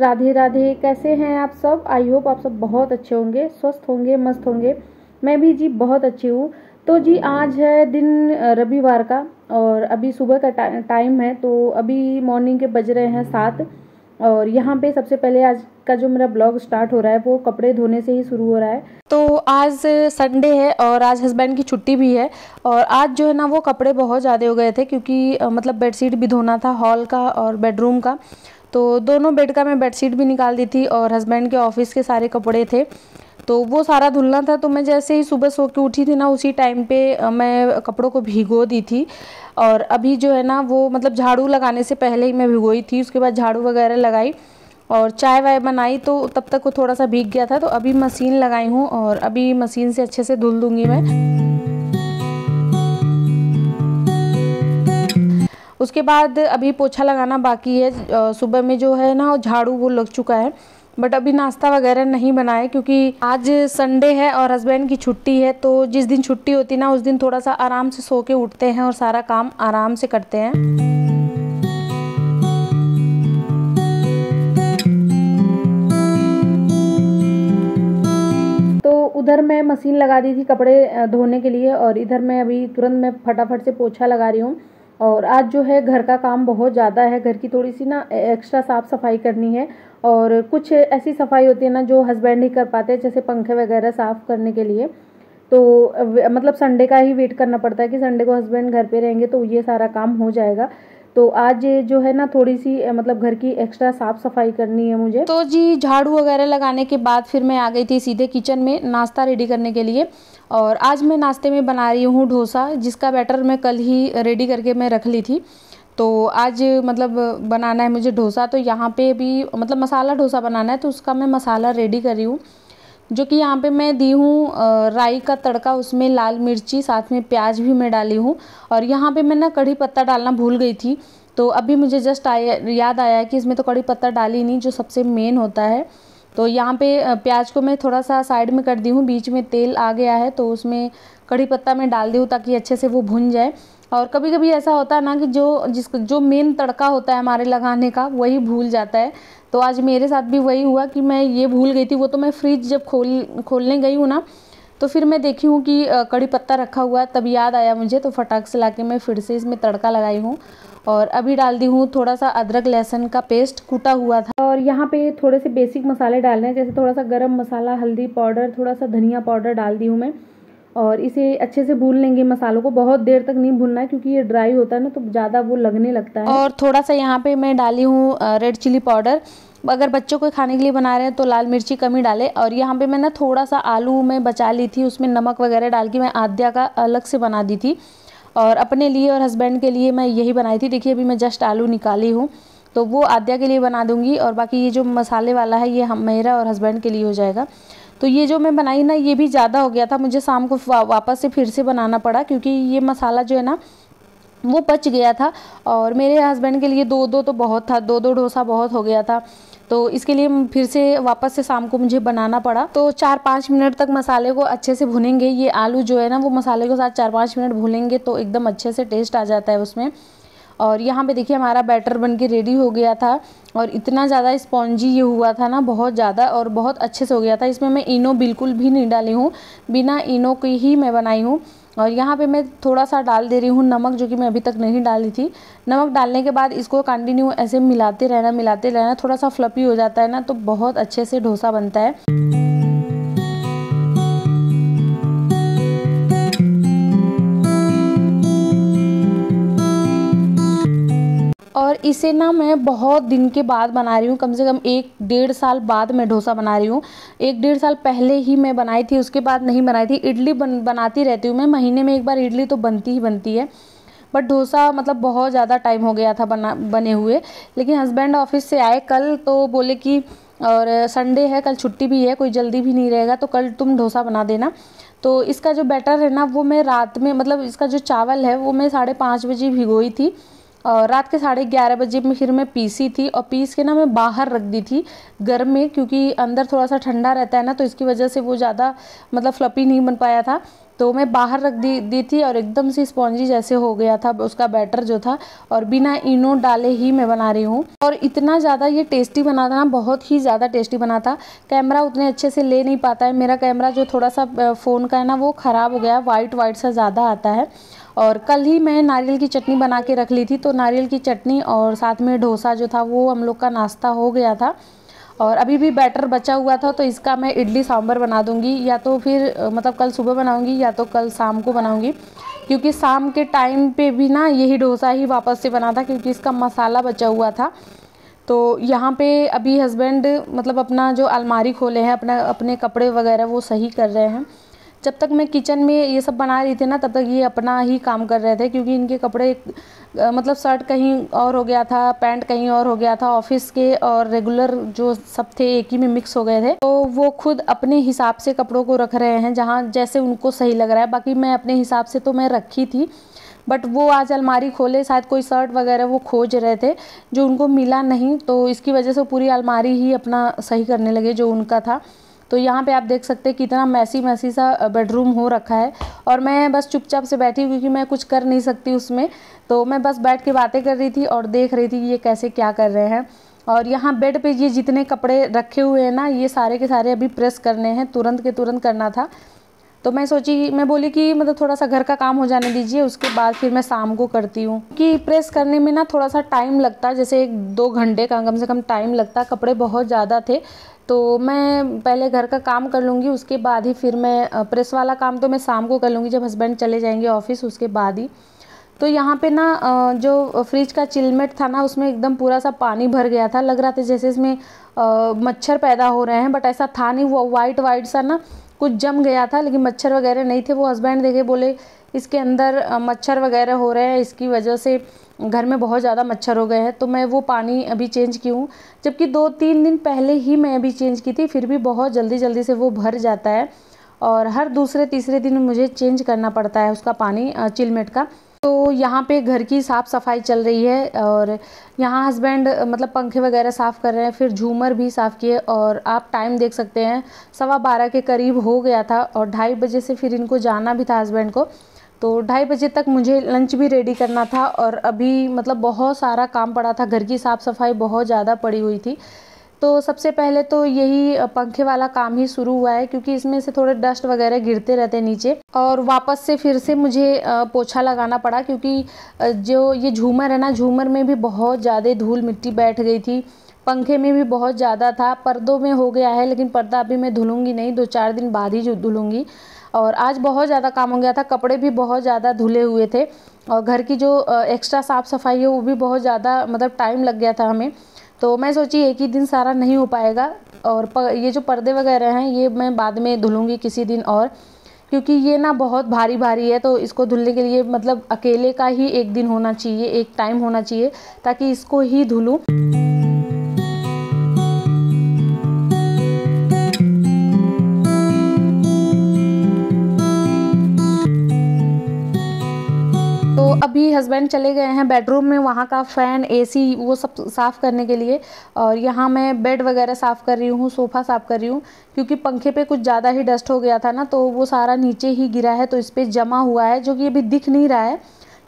राधे राधे। कैसे हैं आप सब? आई होप आप सब बहुत अच्छे होंगे, स्वस्थ होंगे, मस्त होंगे। मैं भी जी बहुत अच्छी हूँ। तो जी आज है दिन रविवार का और अभी सुबह का टाइम है। तो अभी मॉर्निंग के बज रहे हैं 7 और यहाँ पे सबसे पहले आज का जो मेरा ब्लॉग स्टार्ट हो रहा है वो कपड़े धोने से ही शुरू हो रहा है। तो आज संडे है और आज हस्बैंड की छुट्टी भी है और आज जो है ना वो कपड़े बहुत ज़्यादा हो गए थे क्योंकि मतलब बेडशीट भी धोना था, हॉल का और बेडरूम का। तो दोनों बेड का मैं बेडशीट भी निकाल दी थी और हस्बैंड के ऑफिस के सारे कपड़े थे तो वो सारा धुलना था। तो मैं जैसे ही सुबह सो के उठी थी ना उसी टाइम पे मैं कपड़ों को भिगो दी थी और अभी जो है ना वो मतलब झाड़ू लगाने से पहले ही मैं भिगोई थी। उसके बाद झाड़ू वगैरह लगाई और चाय वाय बनाई तो तब तक वो थोड़ा सा भीग गया था। तो अभी मशीन लगाई हूँ और अभी मशीन से अच्छे से धुल दूँगी मैं। उसके बाद अभी पोछा लगाना बाकी है। सुबह में जो है ना झाड़ू वो लग चुका है बट अभी नाश्ता वगैरह नहीं बनाए क्योंकि आज संडे है और हस्बैंड की छुट्टी है। तो जिस दिन छुट्टी होती है ना उस दिन थोड़ा सा आराम से सो के उठते हैं और सारा काम आराम से करते हैं। तो उधर मैं मशीन लगा दी थी कपड़े धोने के लिए और इधर मैं अभी तुरंत मैं फटाफट से पोछा लगा रही हूँ। और आज जो है घर का काम बहुत ज़्यादा है, घर की थोड़ी सी ना एक्स्ट्रा साफ़ सफाई करनी है और कुछ ऐसी सफाई होती है ना जो हस्बैंड ही कर पाते हैं, जैसे पंखे वगैरह साफ़ करने के लिए। तो मतलब संडे का ही वेट करना पड़ता है कि संडे को हस्बैंड घर पे रहेंगे तो ये सारा काम हो जाएगा। तो आज जो है ना थोड़ी सी मतलब घर की एक्स्ट्रा साफ़ सफाई करनी है मुझे। तो जी झाड़ू वगैरह लगाने के बाद फिर मैं आ गई थी सीधे किचन में नाश्ता रेडी करने के लिए। और आज मैं नाश्ते में बना रही हूँ डोसा, जिसका बैटर मैं कल ही रेडी करके मैं रख ली थी। तो आज मतलब बनाना है मुझे डोसा। तो यहाँ पे भी मतलब मसाला डोसा बनाना है तो उसका मैं मसाला रेडी कर रही हूँ, जो कि यहाँ पे मैं दी हूँ राई का तड़का, उसमें लाल मिर्ची साथ में प्याज भी मैं डाली हूँ। और यहाँ पे मैं ना कढ़ी पत्ता डालना भूल गई थी तो अभी मुझे जस्ट याद आया कि इसमें तो कढ़ी पत्ता डाली नहीं जो सबसे मेन होता है। तो यहाँ पे प्याज को मैं थोड़ा सा साइड में कर दी हूँ, बीच में तेल आ गया है तो उसमें कढ़ी पत्ता मैं डाल दी हूँ ताकि अच्छे से वो भुन जाए। और कभी कभी ऐसा होता है ना कि जो मेन तड़का होता है हमारे लगाने का वही भूल जाता है। तो आज मेरे साथ भी वही हुआ कि मैं ये भूल गई थी। वो तो मैं फ्रिज जब खोलने गई हूँ ना तो फिर मैं देखी हूँ कि कढ़ी पत्ता रखा हुआ है, तब याद आया मुझे। तो फटाक से लाके मैं फिर से इसमें तड़का लगाई हूँ और अभी डाल दी हूँ थोड़ा सा अदरक लहसुन का पेस्ट कूटा हुआ था। और यहाँ पे थोड़े से बेसिक मसाले डालने हैं, जैसे थोड़ा सा गरम मसाला, हल्दी पाउडर, थोड़ा सा धनिया पाउडर डाल दी हूँ मैं। और इसे अच्छे से भून लेंगे। मसालों को बहुत देर तक नहीं भूनना है क्योंकि ये ड्राई होता है ना तो ज़्यादा वो लगने लगता है। और थोड़ा सा यहाँ पे मैं डाली हूँ रेड चिली पाउडर। अगर बच्चों को खाने के लिए बना रहे हैं तो लाल मिर्ची कम ही डालें। और यहाँ पे मैं ना थोड़ा सा आलू मैं बचा ली थी, उसमें नमक वगैरह डाल के मैं आद्या का अलग से बना दी थी और अपने लिए और हस्बैंड के लिए मैं यही बनाई थी। देखिए अभी मैं जस्ट आलू निकाली हूँ तो वो आद्या के लिए बना दूँगी और बाकी ये जो मसाले वाला है ये मेरा और हस्बैंड के लिए हो जाएगा। तो ये जो मैं बनाई ना ये भी ज़्यादा हो गया था, मुझे शाम को वापस से फिर से बनाना पड़ा क्योंकि ये मसाला जो है ना वो बच गया था और मेरे हस्बैंड के लिए दो तो बहुत था, दो डोसा बहुत हो गया था। तो इसके लिए फिर से वापस से शाम को मुझे बनाना पड़ा। तो 4-5 मिनट तक मसाले को अच्छे से भुनेंगे। ये आलू जो है ना वो मसाले के साथ 4-5 मिनट भूनेंगे तो एकदम अच्छे से टेस्ट आ जाता है उसमें। और यहाँ पे देखिए हमारा बैटर बनके रेडी हो गया था और इतना ज़्यादा स्पॉन्जी ये हुआ था ना, बहुत ज़्यादा, और बहुत अच्छे से हो गया था। इसमें मैं इनो बिल्कुल भी नहीं डाली हूँ, बिना इनो की ही मैं बनाई हूँ। और यहाँ पे मैं थोड़ा सा डाल दे रही हूँ नमक, जो कि मैं अभी तक नहीं डाली थी। नमक डालने के बाद इसको कंटिन्यू ऐसे मिलाते रहना। थोड़ा सा फ्लफी हो जाता है ना तो बहुत अच्छे से डोसा बनता है। और इसे ना मैं बहुत दिन के बाद बना रही हूँ, कम से कम 1-1.5 साल बाद मैं डोसा बना रही हूँ। 1-1.5 साल पहले ही मैं बनाई थी, उसके बाद नहीं बनाई थी। इडली बनाती रहती हूँ मैं, महीने में एक बार इडली तो बनती ही बनती है। बट डोसा मतलब बहुत ज़्यादा टाइम हो गया था बने हुए। लेकिन हस्बैंड ऑफिस से आए कल तो बोले कि और संडे है, कल छुट्टी भी है, कोई जल्दी भी नहीं रहेगा तो कल तुम डोसा बना देना। तो इसका जो बैटर है ना वो मैं रात में मतलब इसका जो चावल है वो मैं 5:30 बजे भिगोई थी और रात के 11:30 बजे में फिर मैं पीसी थी। और पीस के ना मैं बाहर रख दी थी गर्म में, क्योंकि अंदर थोड़ा सा ठंडा रहता है ना तो इसकी वजह से वो ज़्यादा मतलब फ्लपी नहीं बन पाया था। तो मैं बाहर रख दी थी और एकदम से स्पॉन्जी जैसे हो गया था उसका बैटर जो था, और बिना इनो डाले ही मैं बना रही हूँ। और इतना ज़्यादा ये टेस्टी बना था ना, बहुत ही ज़्यादा टेस्टी बना था। कैमरा उतने अच्छे से ले नहीं पाता है, मेरा कैमरा जो थोड़ा सा फ़ोन का है ना वो ख़राब हो गया, वाइट सा ज़्यादा आता है। और कल ही मैं नारियल की चटनी बना के रख ली थी, तो नारियल की चटनी और साथ में डोसा जो था वो हम लोग का नाश्ता हो गया था। और अभी भी बैटर बचा हुआ था, तो इसका मैं इडली सांभर बना दूंगी, या तो फिर मतलब कल सुबह बनाऊंगी या तो कल शाम को बनाऊंगी, क्योंकि शाम के टाइम पे भी ना यही डोसा ही वापस से बना था, क्योंकि इसका मसाला बचा हुआ था। तो यहाँ पे अभी हस्बैंड मतलब अपना जो अलमारी खोले हैं, अपने कपड़े वगैरह वो सही कर रहे हैं। जब तक मैं किचन में ये सब बना रही थी ना, तब तक ये अपना ही काम कर रहे थे, क्योंकि इनके कपड़े मतलब शर्ट कहीं और हो गया था, पैंट कहीं और हो गया था, ऑफिस के और रेगुलर जो सब थे एक ही में मिक्स हो गए थे। तो वो खुद अपने हिसाब से कपड़ों को रख रहे हैं, जहाँ जैसे उनको सही लग रहा है। बाकी मैं अपने हिसाब से तो मैं रखी थी, बट वो आज अलमारी खोले, शायद कोई शर्ट वगैरह वो खोज रहे थे जो उनको मिला नहीं, तो इसकी वजह से पूरी अलमारी ही अपना सही करने लगे जो उनका था। तो यहाँ पे आप देख सकते हैं कितना मैसी सा बेडरूम हो रखा है, और मैं बस चुपचाप से बैठी, क्योंकि मैं कुछ कर नहीं सकती उसमें। तो मैं बस बैठ के बातें कर रही थी और देख रही थी कि ये कैसे क्या कर रहे हैं। और यहाँ बेड पे ये जितने कपड़े रखे हुए हैं ना, ये सारे के सारे अभी प्रेस करने हैं, तुरंत के तुरंत करना था। तो मैं बोली कि मतलब थोड़ा सा घर का काम हो जाने दीजिए, उसके बाद फिर मैं शाम को करती हूँ, कि प्रेस करने में ना थोड़ा सा टाइम लगता है, जैसे 1-2 घंटे का कम से कम टाइम लगता। कपड़े बहुत ज़्यादा थे, तो मैं पहले घर का काम कर लूँगी, उसके बाद ही फिर मैं प्रेस वाला काम तो मैं शाम को कर लूँगी, जब हस्बैंड चले जाएंगे ऑफिस उसके बाद ही। तो यहाँ पे ना जो फ्रिज का चिलमेट था ना, उसमें एकदम पूरा सा पानी भर गया था, लग रहा था जैसे इसमें मच्छर पैदा हो रहे हैं, बट ऐसा था नहीं। वो वाइट सा ना कुछ जम गया था, लेकिन मच्छर वगैरह नहीं थे। वो हस्बैंड देखे, बोले इसके अंदर मच्छर वगैरह हो रहे हैं, इसकी वजह से घर में बहुत ज़्यादा मच्छर हो गए हैं। तो मैं वो पानी अभी चेंज की हूँ, जबकि 2-3 दिन पहले ही मैं अभी चेंज की थी, फिर भी बहुत जल्दी से वो भर जाता है, और हर दूसरे तीसरे दिन मुझे चेंज करना पड़ता है उसका पानी चिलमेट का। तो यहाँ पे घर की साफ़ सफाई चल रही है, और यहाँ हस्बैंड मतलब पंखे वगैरह साफ़ कर रहे हैं, फिर झूमर भी साफ़ किए। और आप टाइम देख सकते हैं 12:15 के करीब हो गया था, और 2:30 बजे से फिर इनको जाना भी था हस्बैंड को, तो 2:30 बजे तक मुझे लंच भी रेडी करना था। और अभी मतलब बहुत सारा काम पड़ा था, घर की साफ़ सफाई बहुत ज़्यादा पड़ी हुई थी। तो सबसे पहले तो यही पंखे वाला काम ही शुरू हुआ है, क्योंकि इसमें से थोड़े डस्ट वगैरह गिरते रहते हैं नीचे, और वापस से फिर से मुझे पोछा लगाना पड़ा, क्योंकि जो ये झूमर है ना, झूमर में भी बहुत ज़्यादा धूल मिट्टी बैठ गई थी, पंखे में भी बहुत ज़्यादा था, पर्दों में हो गया है, लेकिन पर्दा अभी मैं धुलूंगी नहीं, 2-4 दिन बाद ही धुलूंगी। और आज बहुत ज़्यादा काम हो गया था, कपड़े भी बहुत ज़्यादा धुले हुए थे, और घर की जो एक्स्ट्रा साफ़ सफाई है वो भी बहुत ज़्यादा मतलब टाइम लग गया था हमें। तो मैं सोची एक ही दिन सारा नहीं हो पाएगा, और ये जो पर्दे वगैरह हैं ये मैं बाद में धुलूंगी किसी दिन और, क्योंकि ये ना बहुत भारी है, तो इसको धुलने के लिए मतलब अकेले का ही एक दिन होना चाहिए, एक टाइम होना चाहिए, ताकि इसको ही धुलूं। तो अभी हस्बैंड चले गए हैं बेडरूम में, वहाँ का फ़ैन एसी वो सब साफ़ करने के लिए, और यहाँ मैं बेड वगैरह साफ़ कर रही हूँ, सोफ़ा साफ़ कर रही हूँ, क्योंकि पंखे पे कुछ ज़्यादा ही डस्ट हो गया था ना, तो वो सारा नीचे ही गिरा है, तो इस पर जमा हुआ है, जो कि अभी दिख नहीं रहा है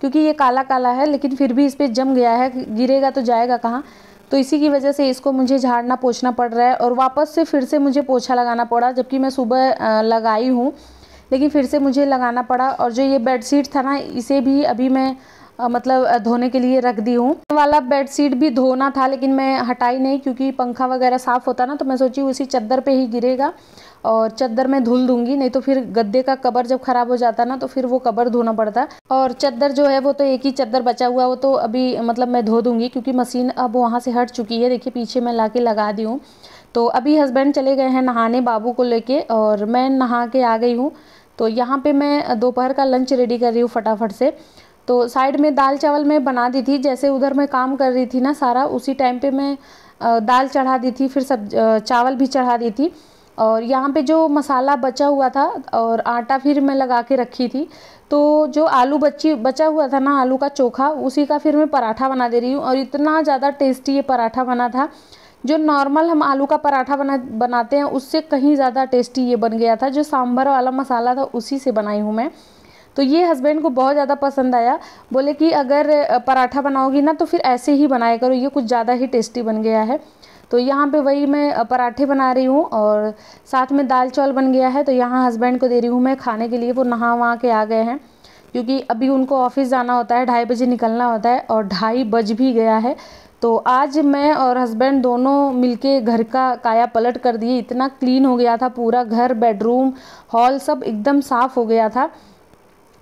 क्योंकि ये काला काला है, लेकिन फिर भी इस पर जम गया है, गिरेगा तो जाएगा कहाँ। तो इसी की वजह से इसको मुझे झाड़ना पोंछना पड़ रहा है, और वापस से फिर से मुझे पोछा लगाना पड़ा, जबकि मैं सुबह लगाई हूँ, लेकिन फिर से मुझे लगाना पड़ा। और जो ये बेडशीट था ना, इसे भी अभी मैं मतलब धोने के लिए रख दी हूँ। वाला बेडशीट भी धोना था, लेकिन मैं हटाई नहीं, क्योंकि पंखा वगैरह साफ़ होता ना, तो मैं सोची उसी चद्दर पे ही गिरेगा, और चद्दर में धुल दूंगी, नहीं तो फिर गद्दे का कवर जब ख़राब हो जाता ना, तो फिर वो कवर धोना पड़ता। और चद्दर जो है वो तो एक ही चद्दर बचा हुआ, वो तो अभी मतलब मैं धो दूंगी, क्योंकि मशीन अब वहाँ से हट चुकी है। देखिए पीछे मैं ला के लगा दी हूँ। तो अभी हस्बैंड चले गए हैं नहाने बाबू को लेके, और मैं नहा के आ गई हूँ। तो यहाँ पे मैं दोपहर का लंच रेडी कर रही हूँ फटाफट से। तो साइड में दाल चावल मैं बना दी थी, जैसे उधर मैं काम कर रही थी ना सारा, उसी टाइम पे मैं दाल चढ़ा दी थी, फिर चावल भी चढ़ा दी थी। और यहाँ पे जो मसाला बचा हुआ था और आटा फिर मैं लगा के रखी थी, तो जो आलू बचा हुआ था ना, आलू का चोखा, उसी का फिर मैं पराठा बना दे रही हूँ। और इतना ज़्यादा टेस्टी ये पराठा बना था जो नॉर्मल हम आलू का पराठा बनाते हैं उससे कहीं ज़्यादा टेस्टी ये बन गया था। जो सांभर वाला मसाला था उसी से बनाई हूँ मैं। तो ये हस्बैंड को बहुत ज़्यादा पसंद आया। बोले कि अगर पराठा बनाओगी ना तो फिर ऐसे ही बनाया करो, ये कुछ ज़्यादा ही टेस्टी बन गया है। तो यहाँ पे वही मैं पराठे बना रही हूँ और साथ में दाल चावल बन गया है। तो यहाँ हस्बैंड को दे रही हूँ मैं खाने के लिए। वो नहा वहा के आ गए हैं क्योंकि अभी उनको ऑफिस जाना होता है, 2:30 बजे निकलना होता है और 2:30 बज भी गया है। तो आज मैं और हस्बैंड दोनों मिलके घर का काया पलट कर दिए। इतना क्लीन हो गया था पूरा घर, बेडरूम, हॉल सब एकदम साफ़ हो गया था।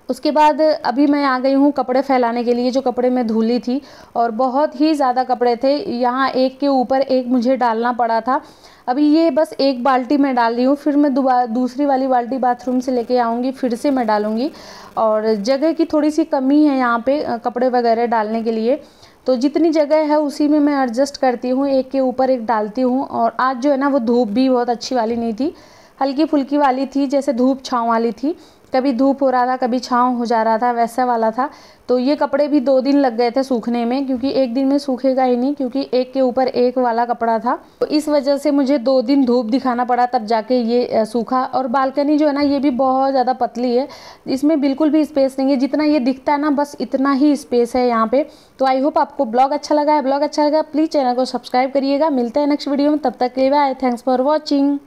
उसके बाद अभी मैं आ गई हूँ कपड़े फैलाने के लिए। जो कपड़े मैं धुली थी और बहुत ही ज़्यादा कपड़े थे, यहाँ एक के ऊपर एक मुझे डालना पड़ा था। अभी ये बस एक बाल्टी मैं डाल रही हूँ, फिर मैं दूसरी वाली बाल्टी बाथरूम से लेके आऊँगी, फिर से मैं डालूँगी। और जगह की थोड़ी सी कमी है यहाँ पे कपड़े वगैरह डालने के लिए, तो जितनी जगह है उसी में मैं एडजस्ट करती हूँ, एक के ऊपर एक डालती हूँ। और आज जो है ना वो धूप भी बहुत अच्छी वाली नहीं थी, हल्की फुल्की वाली थी, जैसे धूप छाँव वाली थी। कभी धूप हो रहा था, कभी छाँव हो जा रहा था, वैसा वाला था। तो ये कपड़े भी 2 दिन लग गए थे सूखने में, क्योंकि एक दिन में सूखेगा ही नहीं, क्योंकि एक के ऊपर एक वाला कपड़ा था। तो इस वजह से मुझे 2 दिन धूप दिखाना पड़ा, तब जाके ये सूखा। और बालकनी जो है ना ये भी बहुत ज़्यादा पतली है, इसमें बिल्कुल भी स्पेस नहीं है। जितना ये दिखता है ना बस इतना ही स्पेस है यहाँ पे। तो आई होप आपको ब्लॉग अच्छा लगा है। ब्लॉग अच्छा लगा प्लीज़ चैनल को सब्सक्राइब करिएगा। मिलते हैं नेक्स्ट वीडियो में, तब तक के लिए बाय, थैंक्स फॉर वॉचिंग।